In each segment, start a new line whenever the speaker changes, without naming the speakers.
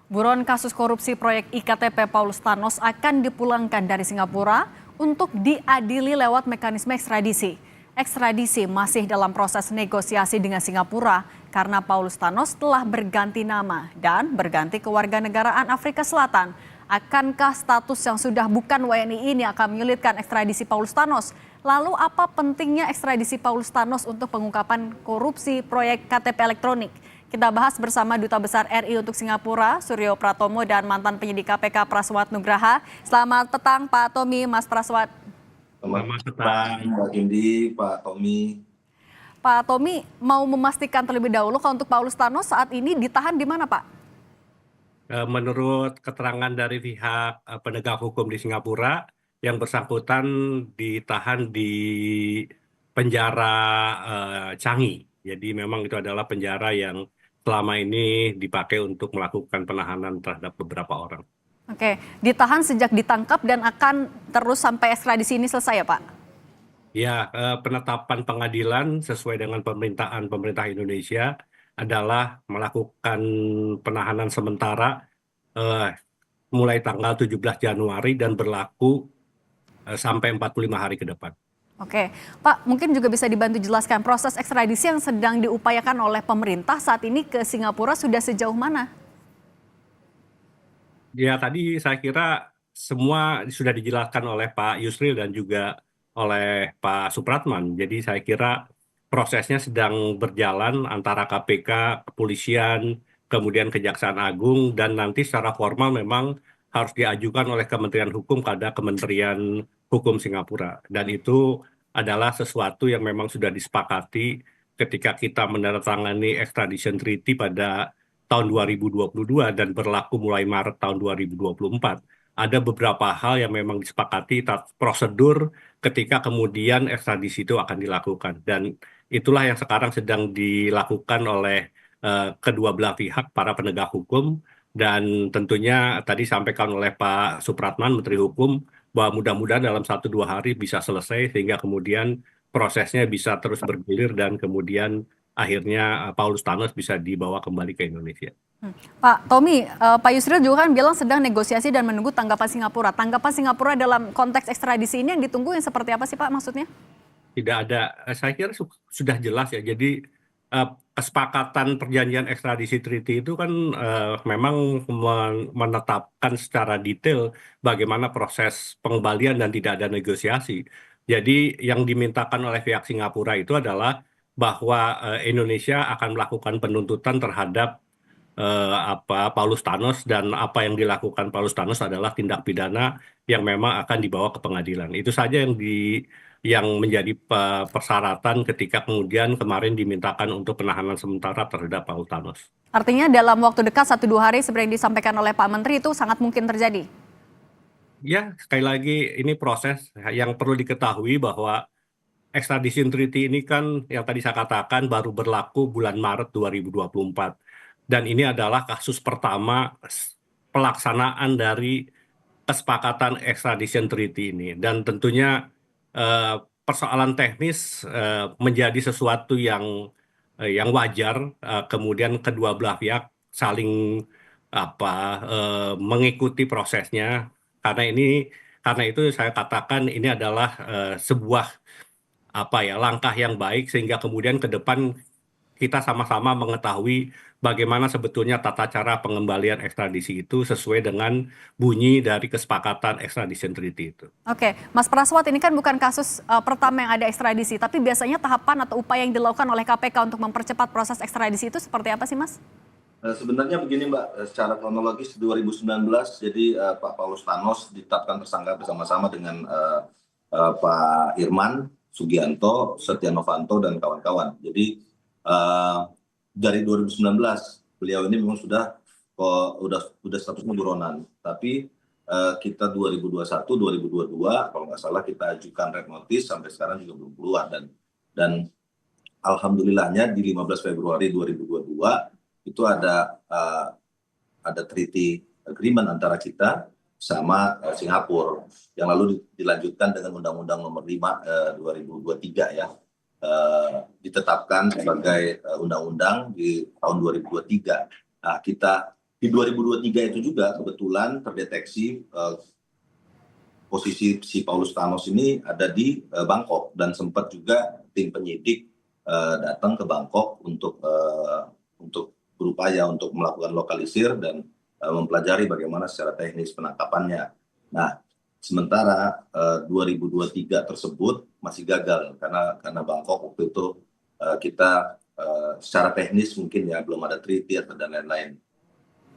Buron kasus korupsi proyek IKTP Paulus Thanos akan dipulangkan dari Singapura untuk diadili lewat mekanisme ekstradisi. Ekstradisi masih dalam proses negosiasi dengan Singapura karena Paulus Thanos telah berganti nama dan berganti kewarganegaraan Afrika Selatan. Akankah status yang sudah bukan WNI ini akan menyulitkan ekstradisi Paulus Thanos? Lalu apa pentingnya ekstradisi Paulus Thanos untuk pengungkapan korupsi proyek KTP elektronik? Kita bahas bersama Duta Besar RI untuk Singapura, Suryo Pratomo, dan mantan penyidik KPK Praswat Nugraha. Selamat petang Pak Tommy, Mas Praswat.
Selamat petang, Mbak Indi, Pak Tommy.
Pak Tommy, mau memastikan terlebih dahulu kalau untuk Paulus Thanos saat ini ditahan di mana, Pak?
Menurut keterangan dari pihak penegak hukum di Singapura, yang bersangkutan ditahan di penjara Changi. Jadi memang itu adalah penjara yang selama ini dipakai untuk melakukan penahanan terhadap beberapa orang.
Oke, ditahan sejak ditangkap dan akan terus sampai ekstradisi ini selesai ya, Pak?
Ya, penetapan pengadilan sesuai dengan permintaan pemerintah Indonesia adalah melakukan penahanan sementara mulai tanggal 17 Januari dan berlaku sampai 45 hari ke depan.
Oke, Pak, mungkin juga bisa dibantu jelaskan proses ekstradisi yang sedang diupayakan oleh pemerintah saat ini ke Singapura sudah sejauh mana?
Ya, tadi saya kira semua sudah dijelaskan oleh Pak Yusril dan juga oleh Pak Supratman. Jadi saya kira prosesnya sedang berjalan antara KPK, kepolisian, kemudian Kejaksaan Agung, dan nanti secara formal memang harus diajukan oleh Kementerian Hukum pada Kementerian Hukum Singapura. Dan itu adalah sesuatu yang memang sudah disepakati ketika kita menandatangani extradition treaty pada tahun 2022 dan berlaku mulai Maret tahun 2024. Ada beberapa hal yang memang disepakati prosedur ketika kemudian ekstradisi itu akan dilakukan. Dan itulah yang sekarang sedang dilakukan oleh kedua belah pihak, para penegak hukum. Dan tentunya tadi sampaikan oleh Pak Supratman, Menteri Hukum, bahwa mudah-mudahan dalam 1-2 hari bisa selesai sehingga kemudian prosesnya bisa terus bergulir dan kemudian akhirnya Paulus Thanos bisa dibawa kembali ke Indonesia.
Pak Tommy, Pak Yusril juga kan bilang sedang negosiasi dan menunggu tanggapan Singapura. Tanggapan Singapura dalam konteks ekstradisi ini yang ditunggu yang seperti apa sih Pak maksudnya?
Tidak ada, saya kira sudah jelas ya. Jadi kesepakatan perjanjian ekstradisi treaty itu kan memang menetapkan secara detail bagaimana proses pengembalian dan tidak ada negosiasi. Jadi yang dimintakan oleh pihak Singapura itu adalah bahwa Indonesia akan melakukan penuntutan terhadap Paulus Thanos, dan apa yang dilakukan Paulus Thanos adalah tindak pidana yang memang akan dibawa ke pengadilan. Itu saja yang menjadi persyaratan ketika kemudian kemarin dimintakan untuk penahanan sementara terhadap Paulus Thanos.
Artinya dalam waktu dekat 1-2 hari seperti yang disampaikan oleh Pak Menteri itu sangat mungkin terjadi?
Ya, sekali lagi ini proses yang perlu diketahui bahwa extradition treaty ini kan yang tadi saya katakan baru berlaku bulan Maret 2024. Dan ini adalah kasus pertama pelaksanaan dari kesepakatan extradition treaty ini. Dan tentunya persoalan teknis menjadi sesuatu yang wajar. Kemudian kedua belah pihak saling mengikuti prosesnya. Karena itu saya katakan ini adalah sebuah langkah yang baik sehingga kemudian ke depan kita sama-sama mengetahui bagaimana sebetulnya tata cara pengembalian ekstradisi itu sesuai dengan bunyi dari kesepakatan extradition treaty itu.
Oke, Mas Praswat, ini kan bukan kasus pertama yang ada ekstradisi, tapi biasanya tahapan atau upaya yang dilakukan oleh KPK untuk mempercepat proses ekstradisi itu seperti apa sih, Mas?
Sebenarnya begini Mbak, secara kronologis 2019 jadi Pak Paulus Thanos ditetapkan tersangka bersama-sama dengan Pak Irman Sugianto, Setia Novanto, dan kawan-kawan. Jadi dari 2019 beliau ini memang sudah statusnya buronan, tapi kita 2021, 2022 kalau nggak salah kita ajukan red notice, sampai sekarang juga belum keluar, dan alhamdulillahnya di 15 Februari 2022 itu ada treaty agreement antara kita sama Singapura yang lalu dilanjutkan dengan Undang-Undang Nomor 5 2023 ya, ditetapkan sebagai undang-undang di tahun 2023. Nah, kita di 2023 itu juga kebetulan terdeteksi posisi si Paulus Thanos ini ada di Bangkok, dan sempat juga tim penyidik datang ke Bangkok untuk berupaya untuk melakukan lokalisir dan mempelajari bagaimana secara teknis penangkapannya. Nah, sementara 2023 tersebut masih gagal karena Bangkok waktu itu kita secara teknis mungkin ya belum ada treaty atau dan lain-lain.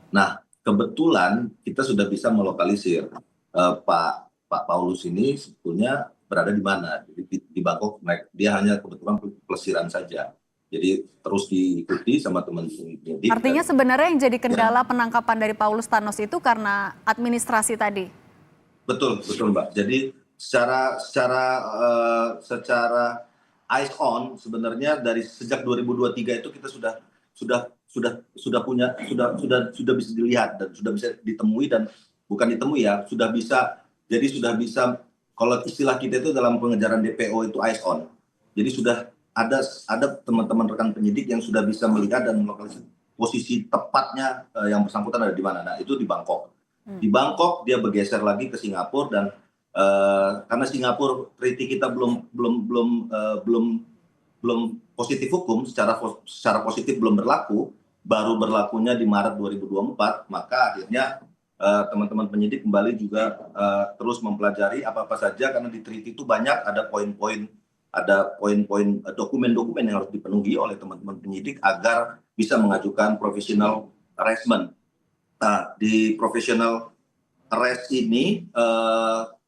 Nah, kebetulan kita sudah bisa melokalisir Pak Paulus ini sebetulnya berada di mana. Di Bangkok, dia hanya kebetulan pelesiran saja. Jadi terus diikuti sama teman-teman penyidik.
Artinya sebenarnya yang jadi kendala penangkapan dari Paulus Thanos itu karena administrasi tadi?
Betul Mbak. Jadi secara eyes on sebenarnya dari sejak 2023 itu kita sudah bisa dilihat dan sudah bisa ditemui, dan bukan ditemui ya, sudah bisa kalau istilah kita itu dalam pengejaran DPO itu eyes on. Jadi sudah ada teman-teman rekan penyidik yang sudah bisa melihat dan melokalisasi posisi tepatnya yang bersangkutan ada di mana. Nah, itu di Bangkok. Di Bangkok dia bergeser lagi ke Singapura, dan karena Singapura treaty kita belum positif hukum, secara positif belum berlaku, baru berlakunya di Maret 2024, maka akhirnya teman-teman penyidik kembali juga terus mempelajari apa-apa saja, karena di treaty itu banyak ada poin-poin dokumen-dokumen yang harus dipenuhi oleh teman-teman penyidik agar bisa mengajukan provisional arrestment. Nah, di professional arrest ini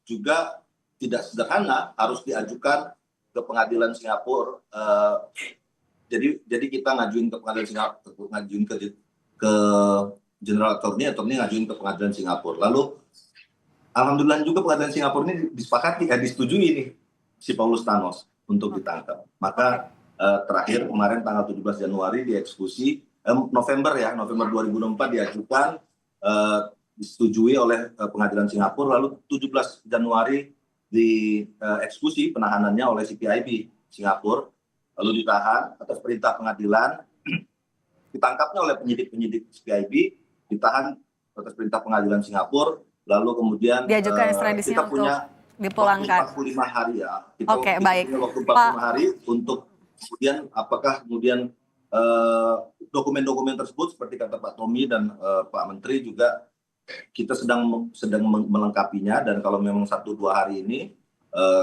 juga tidak sederhana, harus diajukan ke pengadilan Singapura. Jadi kita ngajuin ke pengadilan Singapura, ngajuin ke General Attorney ngajuin ke pengadilan Singapura. Lalu alhamdulillah juga pengadilan Singapura ini disetujui nih si Paulus Thanos untuk ditangkap. Maka terakhir kemarin tanggal 17 Januari dieksekusi, November 2024 diajukan, disetujui oleh pengadilan Singapura, lalu 17 Januari dieksekusi penahanannya oleh CPIB Singapura, lalu ditahan atas perintah pengadilan, ditangkapnya oleh penyidik CPIB, ditahan atas perintah pengadilan Singapura, lalu kemudian
diajukan ekstradisinya untuk dipulangkan.
45 hari ya.
Oke, baik.
Waktu 45 hari untuk kemudian apakah kemudian dokumen-dokumen tersebut seperti kata Pak Tommy dan Pak Menteri juga kita sedang melengkapinya, dan kalau memang 1-2 hari ini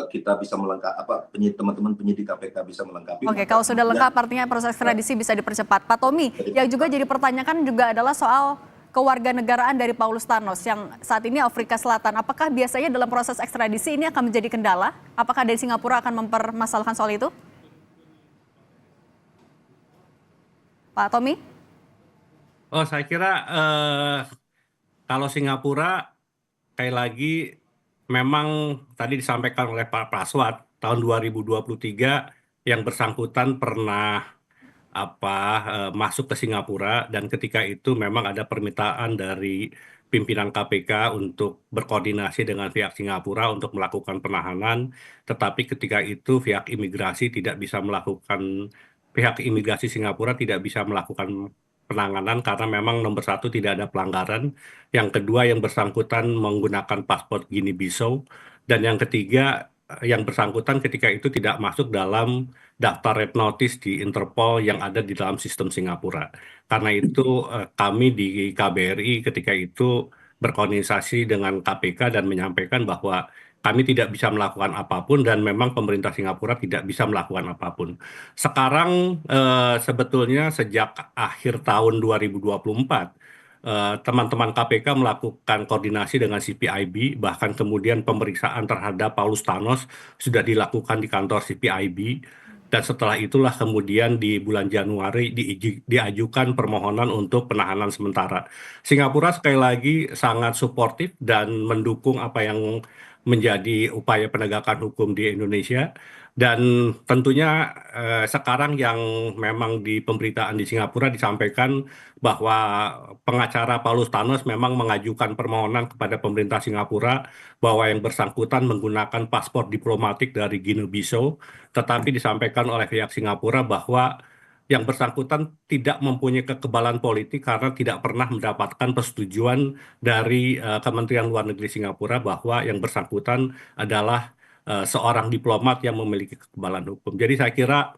kita bisa melengkapi, teman-teman penyidik KPK bisa melengkapi.
Oke, kalau sudah lengkap artinya proses ekstradisi bisa dipercepat. Pak Tommy, yang juga jadi pertanyakan juga adalah soal kewarganegaraan dari Paulus Thanos yang saat ini Afrika Selatan. Apakah biasanya dalam proses ekstradisi ini akan menjadi kendala? Apakah dari Singapura akan mempermasalahkan soal itu? Pak Tommy?
Oh, saya kira kalau Singapura, sekali lagi, memang tadi disampaikan oleh Pak Praswat, tahun 2023 yang bersangkutan pernah masuk ke Singapura, dan ketika itu memang ada permintaan dari pimpinan KPK untuk berkoordinasi dengan pihak Singapura untuk melakukan penahanan, tetapi ketika itu pihak imigrasi Singapura tidak bisa melakukan penanganan karena memang nomor 1 tidak ada pelanggaran, yang kedua yang bersangkutan menggunakan paspor Guinea-Bissau, dan yang ketiga yang bersangkutan ketika itu tidak masuk dalam daftar red notice di Interpol yang ada di dalam sistem Singapura. Karena itu kami di KBRI ketika itu berkoordinasi dengan KPK dan menyampaikan bahwa kami tidak bisa melakukan apapun dan memang pemerintah Singapura tidak bisa melakukan apapun. Sekarang sebetulnya sejak akhir tahun 2024, teman-teman KPK melakukan koordinasi dengan CPIB, bahkan kemudian pemeriksaan terhadap Paulus Thanos sudah dilakukan di kantor CPIB, dan setelah itulah kemudian di bulan Januari diajukan permohonan untuk penahanan sementara. Singapura sekali lagi sangat suportif dan mendukung apa yang menjadi upaya penegakan hukum di Indonesia. Dan tentunya sekarang yang memang di pemberitaan di Singapura disampaikan bahwa pengacara Paulus Thanos memang mengajukan permohonan kepada pemerintah Singapura bahwa yang bersangkutan menggunakan paspor diplomatik dari Guinea-Bissau, tetapi disampaikan oleh pihak Singapura bahwa yang bersangkutan tidak mempunyai kekebalan politik karena tidak pernah mendapatkan persetujuan dari Kementerian Luar Negeri Singapura bahwa yang bersangkutan adalah seorang diplomat yang memiliki kekebalan hukum. Jadi saya kira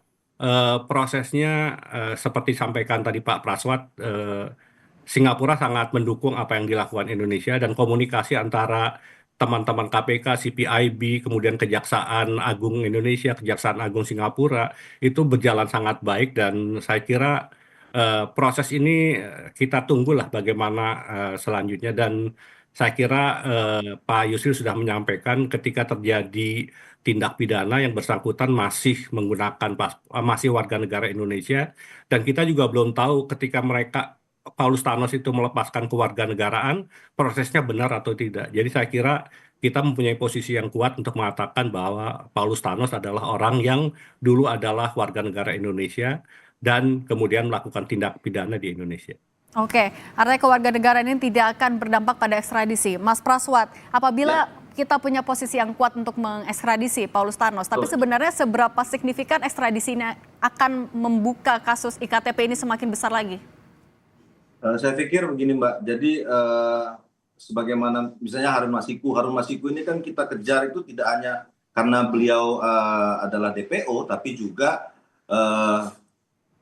prosesnya seperti sampaikan tadi Pak Praswat, Singapura sangat mendukung apa yang dilakukan Indonesia dan komunikasi antara teman-teman KPK, CPIB, kemudian Kejaksaan Agung Indonesia, Kejaksaan Agung Singapura itu berjalan sangat baik dan saya kira proses ini kita tunggulah bagaimana selanjutnya dan saya kira Pak Yusril sudah menyampaikan ketika terjadi tindak pidana yang bersangkutan masih menggunakan masih warga negara Indonesia dan kita juga belum tahu ketika Paulus Thanos itu melepaskan kewarganegaraan, prosesnya benar atau tidak. Jadi saya kira kita mempunyai posisi yang kuat untuk mengatakan bahwa Paulus Thanos adalah orang yang dulu adalah warga negara Indonesia dan kemudian melakukan tindak pidana di Indonesia.
Oke, artinya kewarganegaraan ini tidak akan berdampak pada ekstradisi. Mas Praswat, apabila kita punya posisi yang kuat untuk mengekstradisi Paulus Thanos, tapi sebenarnya seberapa signifikan ekstradisi ini akan membuka kasus IKTP ini semakin besar lagi?
Saya pikir begini Mbak, jadi sebagaimana misalnya Harun Masiku ini kan kita kejar itu tidak hanya karena beliau adalah DPO, tapi juga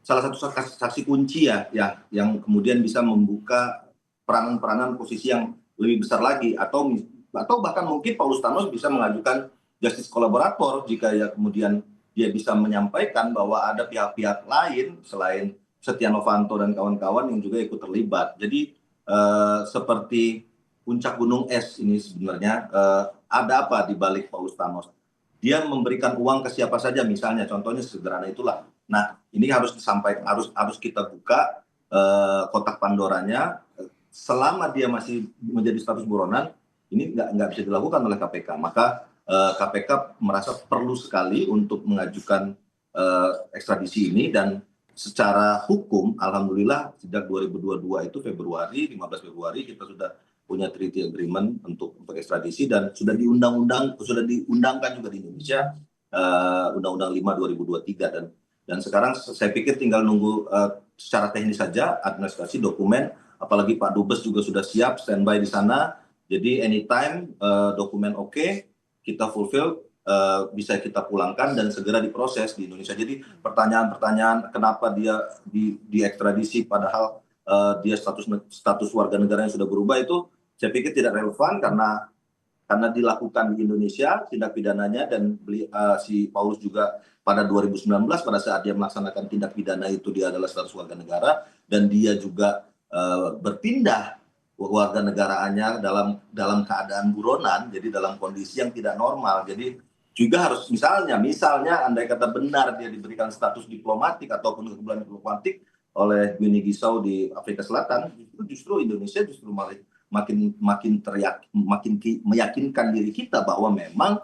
salah satu saksi kunci ya yang kemudian bisa membuka peranan-peranan posisi yang lebih besar lagi atau bahkan mungkin Paulus Thanos bisa mengajukan justice kolaborator jika ya kemudian dia bisa menyampaikan bahwa ada pihak-pihak lain selain Setia Novanto dan kawan-kawan yang juga ikut terlibat. Jadi seperti puncak gunung es ini sebenarnya ada apa di balik Paulus Thanos? Dia memberikan uang ke siapa saja misalnya, contohnya sederhana itulah. Nah ini harus disampaikan, harus kita buka kotak Pandoranya. Selama dia masih menjadi status buronan, ini nggak bisa dilakukan oleh KPK. Maka KPK merasa perlu sekali untuk mengajukan ekstradisi ini dan secara hukum, alhamdulillah sejak 2022 itu 15 Februari kita sudah punya treaty agreement untuk ekstradisi dan sudah diundangkan juga di Indonesia Undang-Undang 5 2023 dan sekarang saya pikir tinggal nunggu secara teknis saja administrasi dokumen, apalagi Pak Dubes juga sudah siap standby di sana, jadi anytime dokumen oke, kita fulfill. Bisa kita pulangkan dan segera diproses di Indonesia. Jadi pertanyaan-pertanyaan kenapa dia diekstradisi padahal dia status warga negara yang sudah berubah itu saya pikir tidak relevan karena dilakukan di Indonesia tindak pidananya dan si Paulus juga pada 2019 pada saat dia melaksanakan tindak pidana itu dia adalah status warga negara dan dia juga berpindah warga negaraannya dalam keadaan buronan, jadi dalam kondisi yang tidak normal. Jadi juga harus misalnya andai kata benar dia diberikan status diplomatik ataupun kekebalan diplomatik oleh Guinea-Bissau di Afrika Selatan, justru Indonesia makin meyakinkan diri kita bahwa memang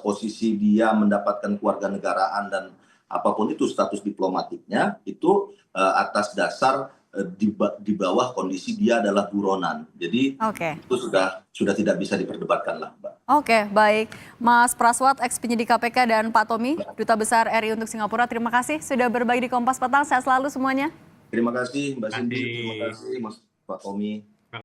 posisi dia mendapatkan kewarganegaraan dan apapun itu status diplomatiknya itu atas dasar di bawah kondisi dia adalah buronan. Jadi itu sudah tidak bisa diperdebatkan lah, Mbak.
Oke, baik. Mas Praswat, ex-penyidik KPK dan Pak Tommy, Duta Besar RI untuk Singapura, terima kasih sudah berbagi di Kompas Petang. Sehat selalu semuanya.
Terima kasih Mbak Cindy, terima kasih Mas Pak Tommy.